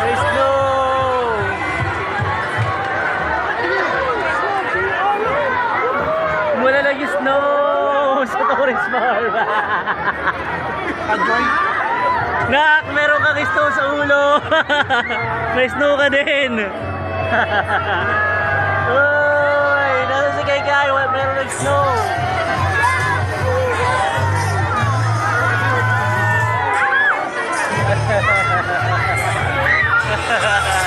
May snow! Mula lang yung snow sa Torres Farm. Enjoy. Nak, meron kang snow sa ulo. May snow ka din. Uy, nasa si Kai Kai, meron ng snow. Ha ha ha ha.